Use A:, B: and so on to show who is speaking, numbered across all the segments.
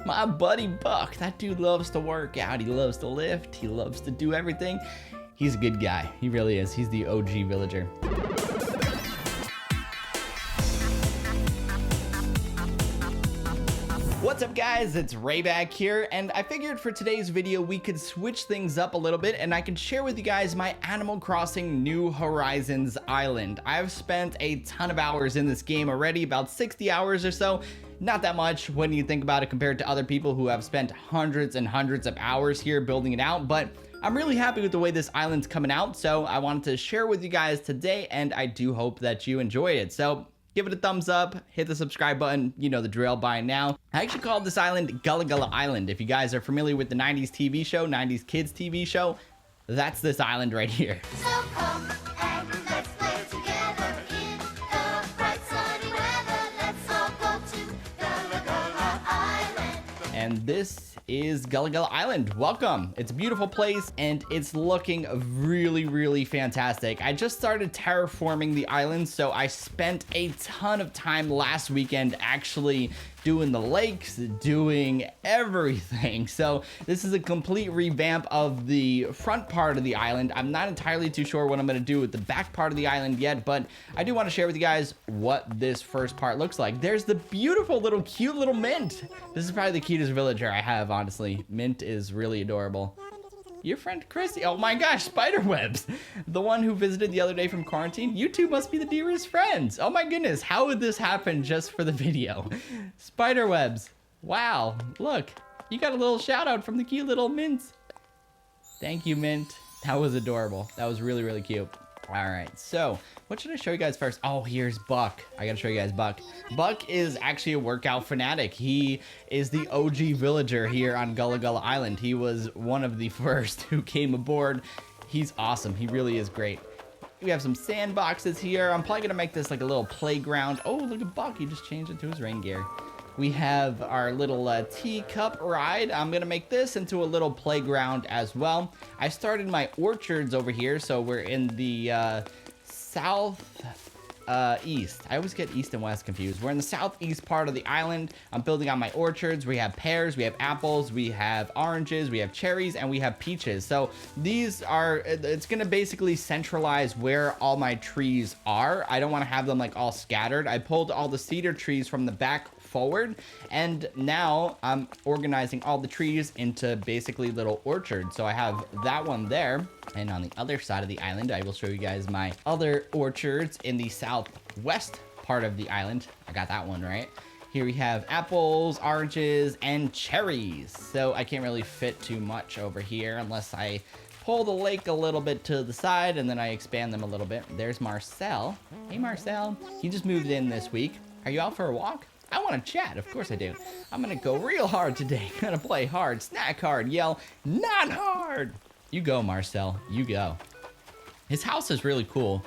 A: My buddy Buck. That dude loves to work out. He loves to lift. He loves to do everything. He's a good guy. He really is. He's the OG villager. What's up guys, it's Ray back here, and I figured for today's video we could switch things up a little bit and I can share with you guys my Animal Crossing New Horizons island. I've spent a ton of hours in this game already, about 60 hours or so. Not that much when you think about it compared to other people who have spent hundreds and hundreds of hours here building it out, but I'm really happy with the way this island's coming out, so I wanted to share with you guys today, and I do hope that you enjoy it. So give it a thumbs up, hit the subscribe button, you know the drill by now. I actually called this island Gullah Gullah Island. If you guys are familiar with the 90s TV show, 90s Kids TV show, that's this island right here.
B: So come and let's play together in the bright sunny weather. Let's all go to Gullah Gullah Island.
A: And this is Gullah Gullah Island. Welcome. It's a beautiful place and it's looking really, really fantastic. I just started terraforming the island, so I spent a ton of time last weekend actually doing the lakes, doing everything. So this is a complete revamp of the front part of the island. I'm not entirely too sure what I'm gonna do with the back part of the island yet, but I do want to share with you guys what this first part looks like. There's the beautiful little cute little Mint. This is probably the cutest villager I have, honestly. Mint is really adorable. Your friend Chrissy. Oh my gosh, spiderwebs. The one who visited the other day from quarantine. You two must be the dearest friends. Oh my goodness, how would this happen just for the video? Spiderwebs. Wow, look. You got a little shout out from the cute little Mint. Thank you, Mint. That was adorable. That was really, really cute. All right, so what should I show you guys first? Oh, here's Buck. I gotta show you guys Buck. Buck is actually a workout fanatic. He is the OG villager here on Gullah Gullah Island. He was one of the first who came aboard. He's awesome. He really is great. We have some sandboxes here. I'm probably gonna make this like a little playground. Oh, look at Buck. He just changed it to his rain gear. We have our little teacup ride. I'm gonna make this into a little playground as well. I started my orchards over here, so we're in the south east. I always get east and west confused. We're in the southeast part of the island. I'm building out my orchards. We have pears, we have apples, we have oranges, we have cherries, and we have peaches. So these are, it's gonna basically centralize where all my trees are. I don't wanna have them like all scattered. I pulled all the cedar trees from the back forward, and now I'm organizing all the trees into basically little orchards. So I have that one there, and on the other side of the island I will show you guys my other orchards in the southwest part of the island. I got that one right. Here we have apples, oranges, and cherries. So I can't really fit too much over here unless I pull the lake a little bit to the side and then I expand them a little bit. There's Marcel. Hey Marcel, he just moved in this week. Are you out for a walk? I want to chat, of course I do. I'm gonna go real hard today. I'm gonna play hard, snack hard, yell, not hard. You go, Marcel, you go. His house is really cool.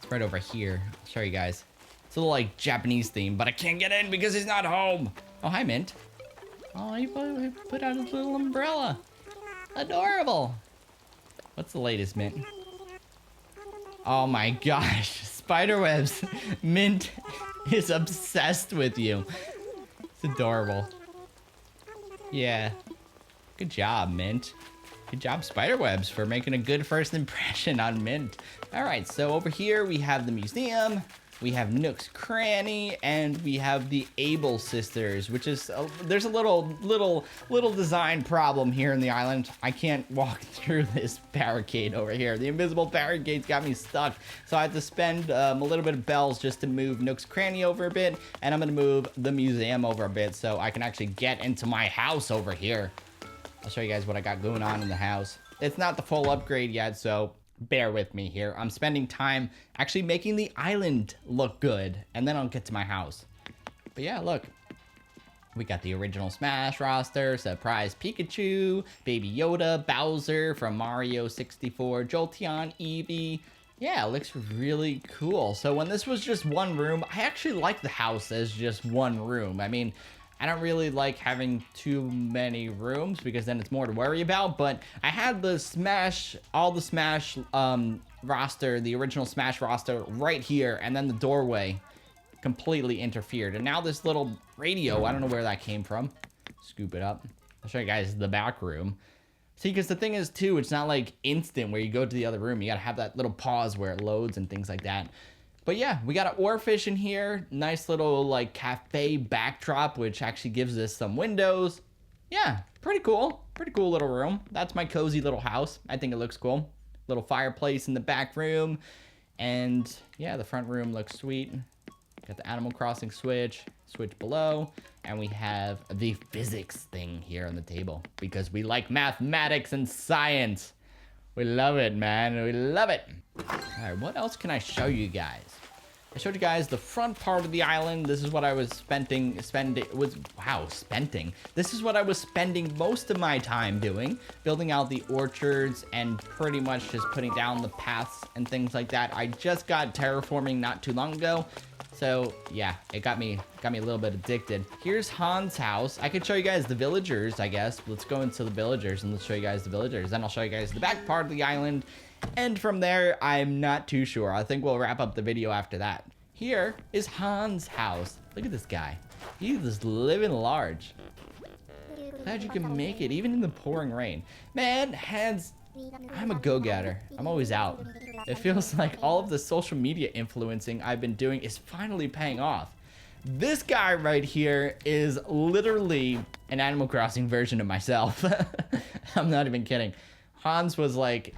A: It's right over here. I'll show you guys. It's a little like Japanese theme, but I can't get in because he's not home. Oh, hi, Mint. Oh, he put out his little umbrella. Adorable. What's the latest, Mint? Oh my gosh, spiderwebs. Mint is obsessed with you. It's adorable. Yeah. Good job, Mint. Good job, Spiderwebs, for making a good first impression on Mint. All right, so over here we have the museum, we have Nook's Cranny, and we have the Able Sisters, which is, there's a little design problem here in the island. I can't walk through this barricade over here. The invisible barricade's got me stuck, so I have to spend a little bit of bells just to move Nook's Cranny over a bit, and I'm gonna move the museum over a bit so I can actually get into my house over here. I'll show you guys what I got going on in the house. It's not the full upgrade yet, so bear with me here. I'm spending time actually making the island look good, and then I'll get to my house. But yeah, look. We got the original Smash roster, Surprise Pikachu, Baby Yoda, Bowser from Mario 64, Jolteon, Eevee. Yeah, it looks really cool. So when this was just one room, I actually like the house as just one room. I mean, I don't really like having too many rooms because then it's more to worry about, but I had the Smash, all the Smash roster, the original Smash roster right here, and then the doorway completely interfered. And now this little radio, I don't know where that came from. Scoop it up. I'll show you guys the back room. See, because the thing is, too, it's not like instant where you go to the other room. You gotta have that little pause where it loads and things like that. But yeah, we got an oarfish in here. Nice little, like, cafe backdrop, which actually gives us some windows. Yeah, pretty cool. Pretty cool little room. That's my cozy little house. I think it looks cool. Little fireplace in the back room. And yeah, the front room looks sweet. Got the Animal Crossing switch below. And we have the physics thing here on the table because we like mathematics and science. We love it, man. We love it. All right, what else can I show you guys? I showed you guys the front part of the island. This is what I was spending. This is what I was spending most of my time doing, building out the orchards and pretty much just putting down the paths and things like that. I just got terraforming not too long ago. So yeah, it got me a little bit addicted. Here's Han's house. I could show you guys the villagers, I guess. Let's go into the villagers and let's show you guys the villagers. Then I'll show you guys the back part of the island. And from there, I'm not too sure. I think we'll wrap up the video after that. Here is Han's house. Look at this guy. He's just living large. Glad you can make it, even in the pouring rain. Man, Hans, I'm a go-getter. I'm always out. It feels like all of the social media influencing I've been doing is finally paying off. This guy right here is literally an Animal Crossing version of myself. I'm not even kidding. Hans was like,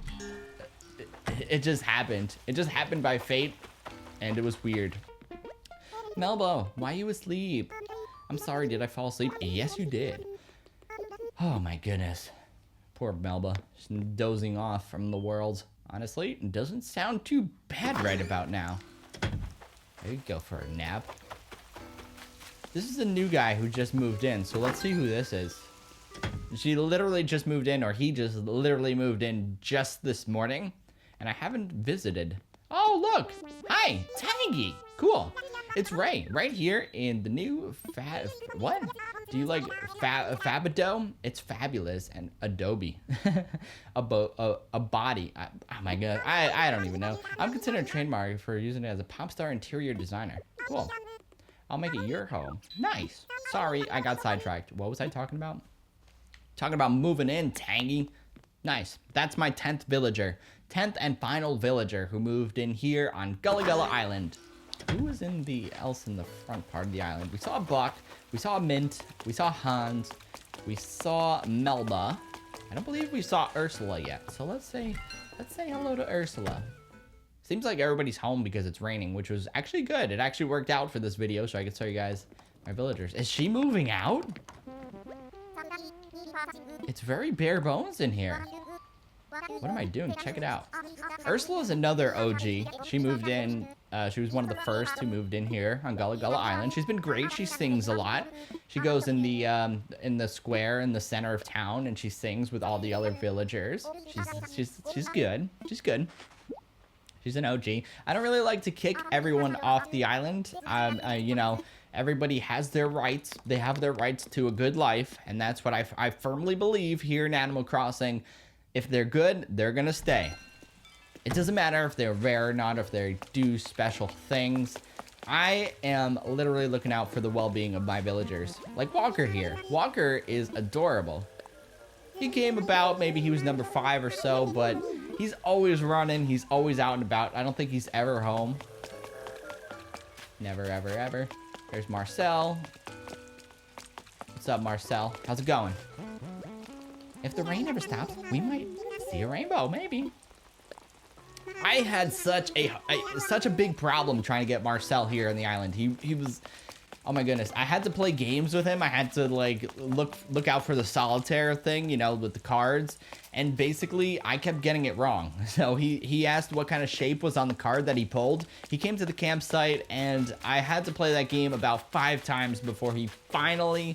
A: it just happened. It just happened by fate, and it was weird. Melbo, why are you asleep? I'm sorry, did I fall asleep? Yes, you did. Oh my goodness. Poor Melba, just dozing off from the world. Honestly, it doesn't sound too bad right about now. There you go for a nap. This is a new guy who just moved in, so let's see who this is. She literally just moved in, or he just literally moved in just this morning, and I haven't visited. Oh, look! Hi, Tangy! Cool. It's Ray, right here in the new what? Do you like Fabado? It's fabulous and Adobe. a body. Oh my god. I don't even know. I'm considering trademark for using it as a pop star interior designer. Cool. I'll make it your home. Nice. Sorry, I got sidetracked. What was I talking about? Talking about moving in, Tangy. Nice. That's my 10th villager. 10th and final villager who moved in here on Gullah Island. Who was else in the front part of the island? We saw Buck, we saw Mint, we saw Hans, we saw Melba. I don't believe we saw Ursula yet. So let's say hello to Ursula. Seems like everybody's home because it's raining, which was actually good. It actually worked out for this video, so I could show you guys my villagers. Is she moving out? It's very bare bones in here. What am I doing? Check it out. Ursula is another OG. She moved in. She was one of the first who moved in here on Gullah Island. She's been great. She sings a lot. She goes in the square in the center of town and she sings with all the other villagers. She's good. She's good. She's an OG. I don't really like to kick everyone off the island. You know, everybody has their rights. They have their rights to a good life, and that's what I firmly believe here in Animal Crossing. If they're good, they're gonna stay. It doesn't matter if they're rare or not, if they do special things. I am literally looking out for the well-being of my villagers. Like Walker here. Walker is adorable. He came about, maybe he was number 5 or so, but he's always running. He's always out and about. I don't think he's ever home. Never, ever, ever. There's Marcel. What's up, Marcel? How's it going? If the rain ever stops, we might see a rainbow, maybe. I had such a big problem trying to get Marcel here on the island. He was, oh my goodness. I had to play games with him. I had to like look out for the solitaire thing, you know, with the cards. And basically, I kept getting it wrong. So he asked what kind of shape was on the card that he pulled. He came to the campsite, and I had to play that game about 5 times before he finally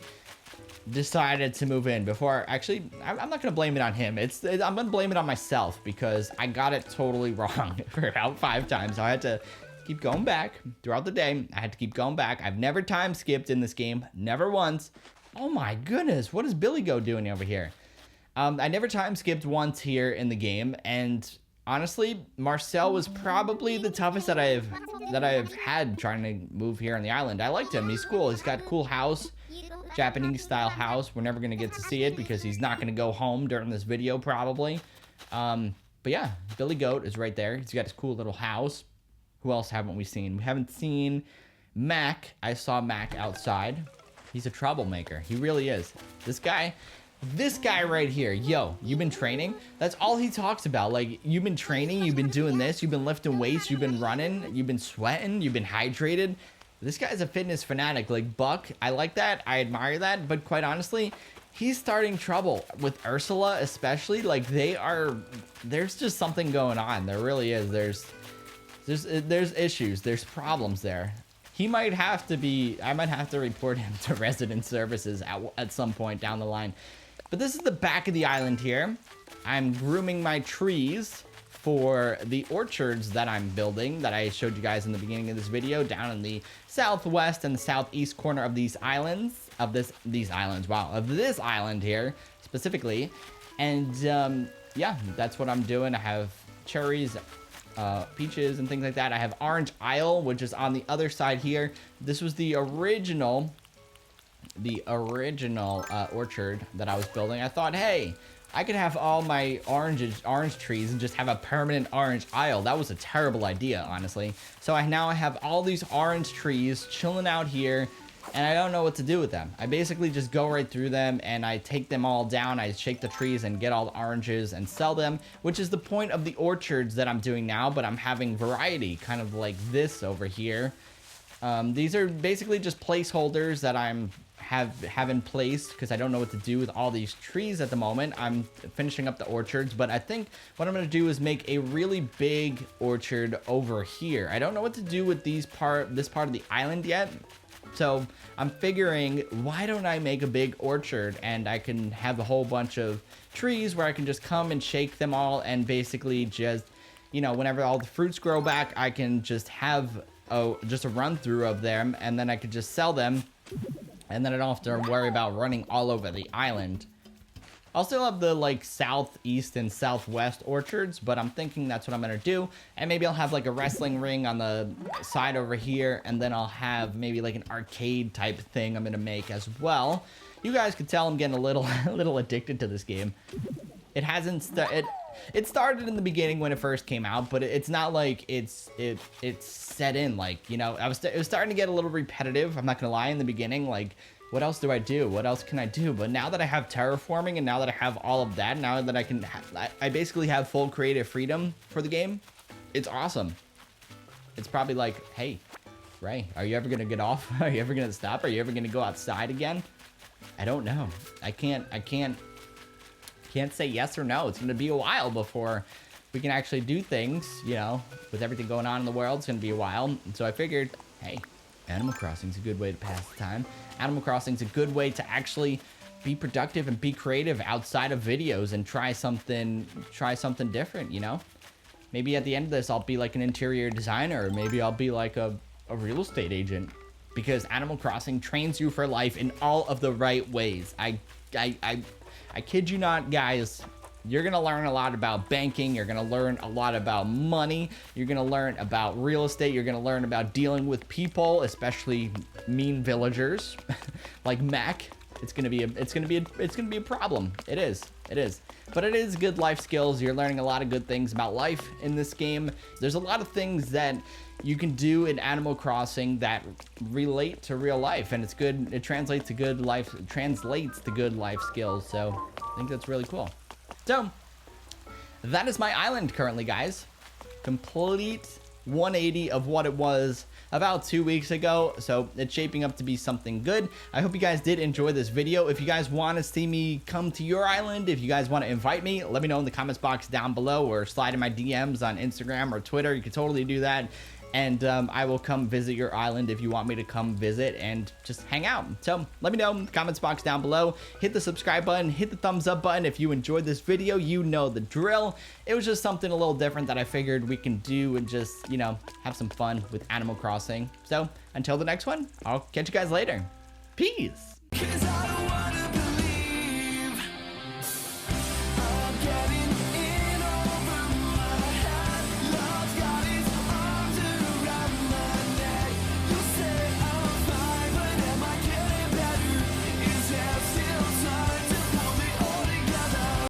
A: decided to move in. Actually, I'm not gonna blame it on him. I'm gonna blame it on myself because I got it totally wrong for about 5 times. So I had to keep going back throughout the day. I had to keep going back. I've never time skipped in this game, never once. Oh my goodness, what is Billy Goat doing over here? I never time skipped once here in the game, and honestly, Marcel was probably the toughest that I've had trying to move here on the island. I liked him. He's cool. He's got a cool house. Japanese style house. We're never gonna get to see it because he's not gonna go home during this video probably. But yeah, Billy Goat is right there. He's got his cool little house. Who else haven't we seen? We haven't seen Mac. I saw Mac outside. He's a troublemaker. He really is. This guy right here, yo, you've been training? That's all he talks about. Like, you've been training, you've been doing this, you've been lifting weights, you've been running, you've been sweating, you've been hydrated. This guy's a fitness fanatic. Like, Buck, I like that, I admire that, but quite honestly, he's starting trouble with Ursula especially. Like, there's just something going on. There really is. There's issues, there's problems there. He might have to be, I might have to report him to resident services at some point down the line. But this is the back of the island here. I'm grooming my trees for the orchards that I'm building that I showed you guys in the beginning of this video down in the southwest and the southeast corner of these islands, of this island here specifically. And yeah, that's what I'm doing. I have cherries, peaches and things like that. I have Orange Isle, which is on the other side here. This was the original orchard that I was building. I thought, hey, I could have all my orange trees and just have a permanent orange aisle. That was a terrible idea, honestly. So I have all these orange trees chilling out here, and I don't know what to do with them. I basically just go right through them and I take them all down. I shake the trees and get all the oranges and sell them, which is the point of the orchards that I'm doing now, but I'm having variety, kind of like this over here. These are basically just placeholders that have in place because I don't know what to do with all these trees at the moment. I'm finishing up the orchards, but I think what I'm going to do is make a really big orchard over here. I don't know what to do with this part of the island yet. So I'm figuring, why don't I make a big orchard and I can have a whole bunch of trees where I can just come and shake them all and basically just, you know, whenever all the fruits grow back, I can just have just a run through of them, and then I could just sell them, and then I don't have to worry about running all over the island. I'll still have the like southeast and southwest orchards, but I'm thinking that's what I'm gonna do. And maybe I'll have like a wrestling ring on the side over here, and then I'll have maybe like an arcade type thing I'm gonna make as well. You guys could tell I'm getting a little addicted to this game. It hasn't it started in the beginning when it first came out, but it's not like it's set in, like, you know, it was starting to get a little repetitive. I'm not gonna lie, in the beginning, like, what else do I do? What else can I do? But now that I have terraforming and now that I have all of that, now that I basically have full creative freedom for the game, it's awesome. It's probably like, hey, Ray, are you ever gonna get off? Are you ever gonna stop? Are you ever gonna go outside again? I don't know. I can't say yes or no. It's gonna be a while before we can actually do things, you know, with everything going on in the world. It's gonna be a while. And so I figured, hey, Animal Crossing's a good way to pass the time. Animal Crossing's a good way to actually be productive and be creative outside of videos and try something different, you know? Maybe at the end of this, I'll be like an interior designer, or maybe I'll be like a real estate agent, because Animal Crossing trains you for life in all of the right ways. I kid you not, guys. You're gonna learn a lot about banking. You're gonna learn a lot about money. You're gonna learn about real estate. You're gonna learn about dealing with people, especially mean villagers like Mac. It's gonna be a problem. It is. But it is good life skills. You're learning a lot of good things about life in this game. There's a lot of things that you can do in Animal Crossing that relate to real life, and it's good. It translates to good life skills. So I think that's really cool. So that is my island currently, guys. Complete 180 of what it was about 2 weeks ago. So it's shaping up to be something good. I hope you guys did enjoy this video. If you guys want to see me come to your island, if you guys want to invite me, let me know in the comments box down below, or slide in my DMs on Instagram or Twitter. You can totally do that. And I will come visit your island if you want me to come visit and just hang out. So let me know in the comments box down below. Hit the subscribe button, hit the thumbs up button if you enjoyed this video. You know the drill. It was just something a little different that I figured we can do and just, you know, have some fun with Animal Crossing. So until the next one, I'll catch you guys later. Peace.